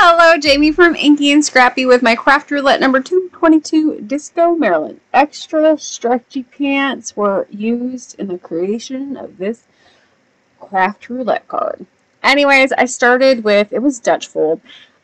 Hello, Jaime from Inky&Scrappy with my Craft Roulette number 222 Disco Marilyn. Extra stretchy pants were used in the creation of this Craft Roulette card. Anyways, I started with, it was Dutch fold.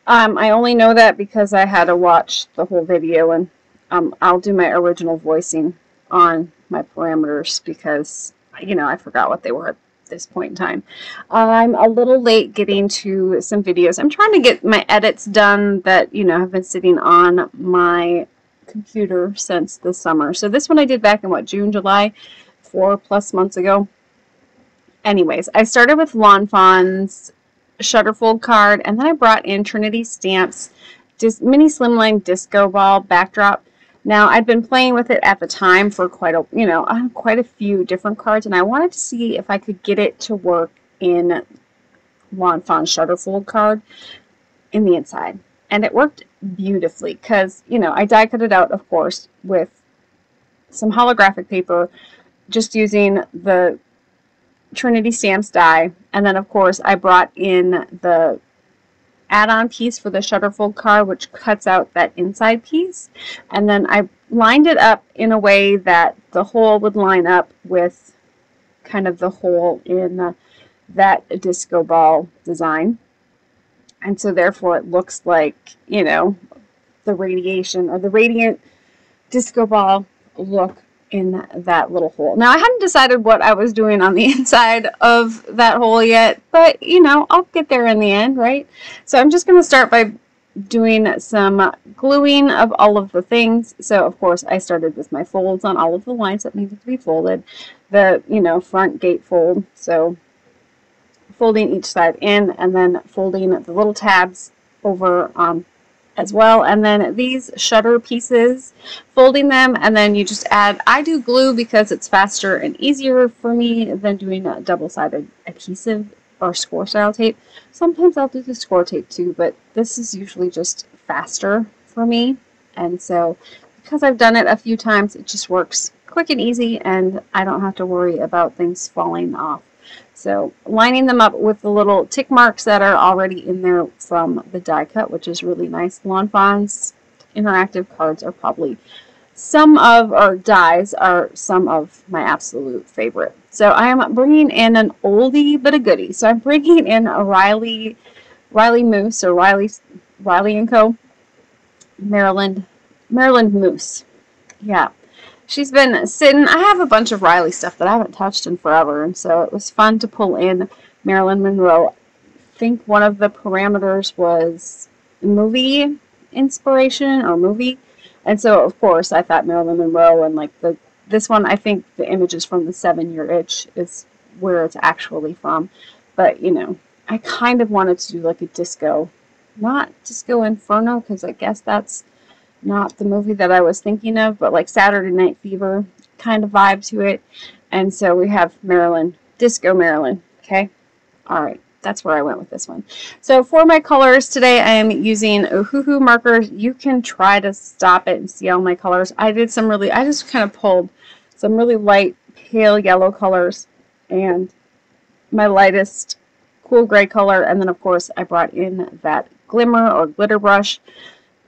I only know that because I had to watch the whole video, and I'll do my original voicing on my parameters because, you know, I forgot what they were at this point in time. I'm a little late getting to some videos. I'm trying to get my edits done that, you know, have been sitting on my computer since the summer. So this one I did back in, what, June, July, 4+ months ago. Anyways, I started with Lawn Fawn's Shutterfold card, and then I brought in Trinity Stamps mini slimline disco ball backdrop. Now, I'd been playing with it at the time for quite a few different cards, and I wanted to see if I could get it to work in Lawn Fawn's Shutterfold card in the inside. And it worked beautifully because, you know, I die cut it out, of course, with some holographic paper, just using the Trinity Stamps die. And then, of course, I brought in the add-on piece for the Shutterfold card, which cuts out that inside piece, and then I lined it up in a way that the hole would line up with kind of the hole in that disco ball design, and so therefore it looks like, you know, the radiation or the radiant disco ball look in that little hole. Now, I hadn't decided what I was doing on the inside of that hole yet, but, you know, I'll get there in the end, right? So I'm just going to start by doing some gluing of all of the things. So, of course, I started with my folds on all of the lines that needed to be folded. The, you know, front gate fold, so folding each side in, and then folding the little tabs over as well, and then these shutter pieces, folding them, and then you just add, I do glue because it's faster and easier for me than doing a double-sided adhesive or score style tape. Sometimes I'll do the score tape too, but this is usually just faster for me, and so because I've done it a few times, it just works quick and easy, and I don't have to worry about things falling off. So lining them up with the little tick marks that are already in there from the die cut, which is really nice. Lawn Fawn's interactive cards are probably dies are some of my absolute favorite. So I am bringing in an oldie but a goodie. So I'm bringing in a Riley Moose, or Riley & Co. Maryland Moose. Yeah. She's been sitting. I have a bunch of Riley stuff that I haven't touched in forever, and so it was fun to pull in Marilyn Monroe. I think one of the parameters was movie inspiration or movie, and so of course I thought Marilyn Monroe, and like this one, I think the image is from the 7-Year Itch is where it's actually from, but you know, I kind of wanted to do like a disco, not Disco Inferno, because I guess that's not the movie that I was thinking of, but like Saturday Night Fever kind of vibe to it. And so we have Marilyn, Disco Marilyn, okay? All right, that's where I went with this one. So for my colors today, I am using Ohuhu Markers. You can try to stop it and see all my colors. I just kind of pulled some really light, pale yellow colors and my lightest cool gray color. And then, of course, I brought in that glimmer or glitter brush.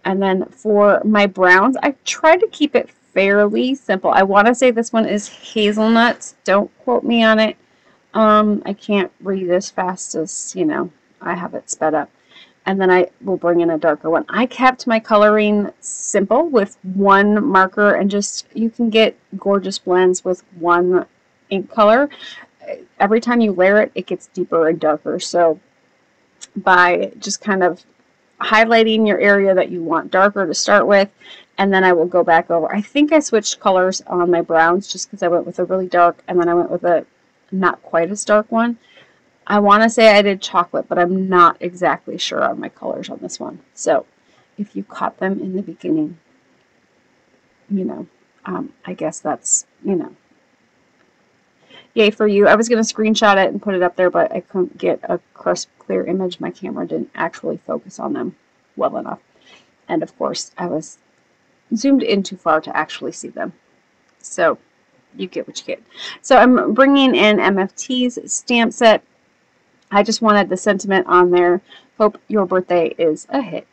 And then for my browns, I tried to keep it fairly simple. I want to say this one is hazelnuts. Don't quote me on it. I can't read as fast as, you know, I have it sped up. And then I will bring in a darker one. I kept my coloring simple with one marker, and just, you can get gorgeous blends with one ink color. Every time you layer it, it gets deeper and darker. So by just kind of highlighting your area that you want darker to start with, and then I will go back over. I think I switched colors on my browns just because I went with a really dark, and then I went with a not quite as dark one. I want to say I did chocolate, but I'm not exactly sure on my colors on this one. So if you caught them in the beginning, you know, I guess that's, you know, yay for you. I was going to screenshot it and put it up there, but I couldn't get a crisp, clear image. My camera didn't actually focus on them well enough. And of course, I was zoomed in too far to actually see them. So you get what you get. So I'm bringing in MFT's stamp set. I just wanted the sentiment on there Hope your birthday is a hit.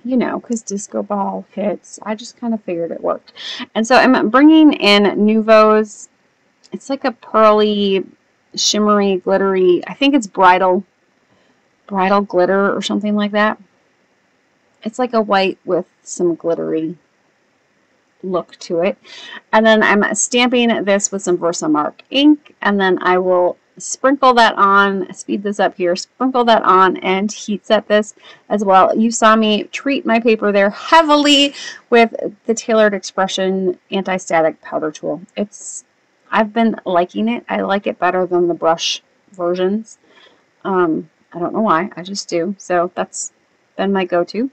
You know, because disco ball hits. I just kind of figured it worked. And so I'm bringing in Nuvo's. It's like a pearly, shimmery, glittery. I think it's bridal glitter or something like that. It's like a white with some glittery look to it. And then I'm stamping this with some VersaMark ink, and then I will sprinkle that on, speed this up here, sprinkle that on and heat set this as well. You saw me treat my paper there heavily with the Tailored Expression Anti-Static Powder Tool. I've been liking it. I like it better than the brush versions. I don't know why, I just do. So that's been my go-to.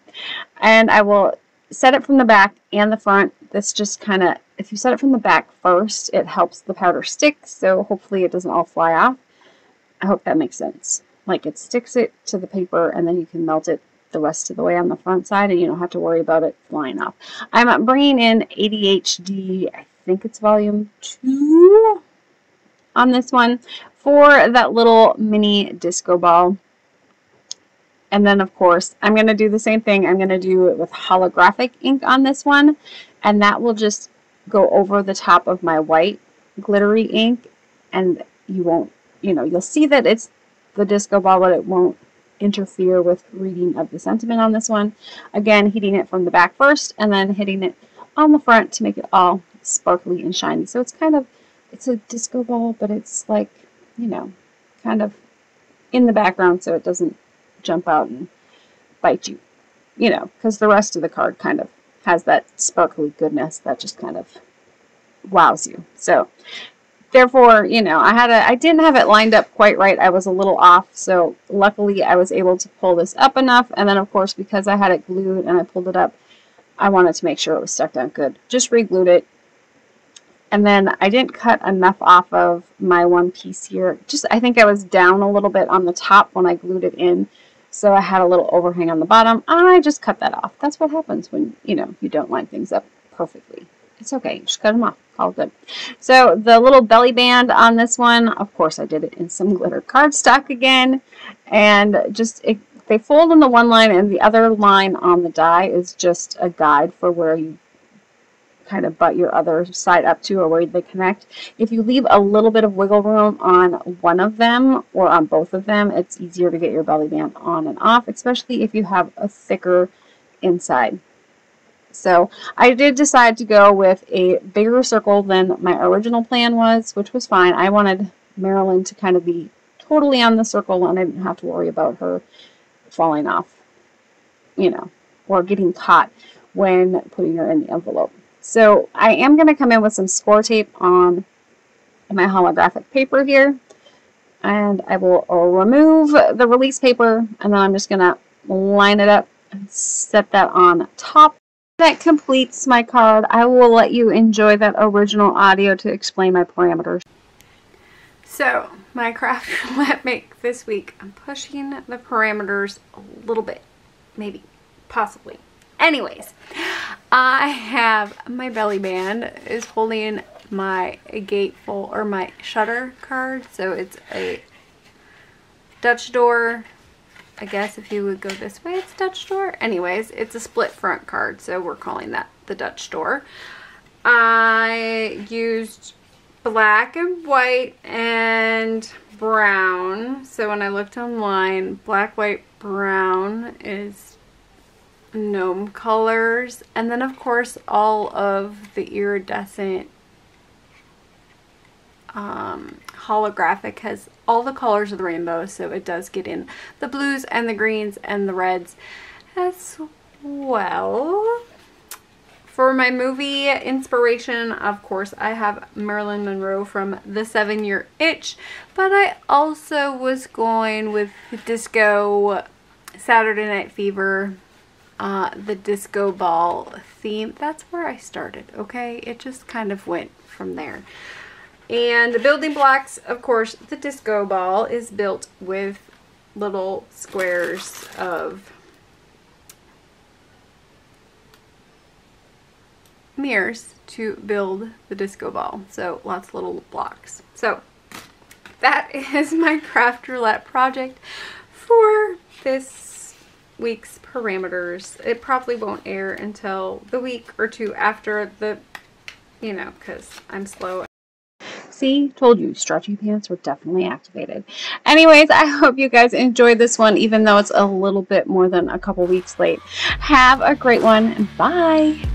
And I will set it from the back and the front. This just kind of, if you set it from the back first, it helps the powder stick, so hopefully it doesn't all fly off. I hope that makes sense. Like, it sticks it to the paper, and then you can melt it the rest of the way on the front side, and you don't have to worry about it flying off. I'm bringing in ADHD, I think it's volume 2 on this one, for that little mini disco ball. And then, of course, I'm going to do the same thing. I'm going to do it with holographic ink on this one, and that will just go over the top of my white glittery ink, and you won't, you know, you'll see that it's the disco ball, but it won't interfere with reading of the sentiment on this one. Again, heating it from the back first, and then hitting it on the front to make it all sparkly and shiny. So it's kind of, it's a disco ball, but it's like, you know, kind of in the background so it doesn't jump out and bite you, you know, because the rest of the card kind of has that sparkly goodness that just kind of wows you. So therefore, you know, I didn't have it lined up quite right. I was a little off, so luckily I was able to pull this up enough, and then of course because I had it glued and I pulled it up, I wanted to make sure it was stuck down good. Just re-glued it. And then I didn't cut enough off of my one piece here. Just, I think I was down a little bit on the top when I glued it in. So I had a little overhang on the bottom. I just cut that off. That's what happens when, you know, you don't line things up perfectly. It's okay. Just cut them off. All good. So the little belly band on this one, of course I did it in some glitter cardstock again. And just, they fold in the one line, and the other line on the die is just a guide for where you kind of butt your other side up to, or where they connect. If you leave a little bit of wiggle room on one of them or on both of them, it's easier to get your belly band on and off, especially if you have a thicker inside. So I did decide to go with a bigger circle than my original plan was, which was fine. I wanted Marilyn to kind of be totally on the circle, and I didn't have to worry about her falling off, you know, or getting caught when putting her in the envelope. So I am going to come in with some score tape on my holographic paper here, and I will remove the release paper, and then I'm just going to line it up and set that on top. That completes my card. I will let you enjoy that original audio to explain my parameters. So my Craft Roulette make this week, I'm pushing the parameters a little bit, maybe, possibly. Anyways, I have my belly band is holding my gatefold, or my shutter card. So it's a Dutch door. I guess if you would go this way, it's Dutch door. Anyways, it's a split front card, so we're calling that the Dutch door. I used black and white and brown. So when I looked online, black, white, brown is Gnome colors, and then of course all of the iridescent holographic has all the colors of the rainbow, so it does get in the blues and the greens and the reds as well. For my movie inspiration, of course, I have Marilyn Monroe from The 7-Year Itch, but I also was going with disco, Saturday Night Fever, the disco ball theme. That's where I started, okay? It just kind of went from there. And the building blocks, of course, the disco ball is built with little squares of mirrors to build the disco ball. So lots of little blocks. So that is my Craft Roulette project for this week's parameters. It probably won't air until the week or two after the, you know, because I'm slow. See, told you, stretchy pants were definitely activated. Anyways, I hope you guys enjoyed this one, even though it's a little bit more than a couple weeks late. Have a great one, and bye!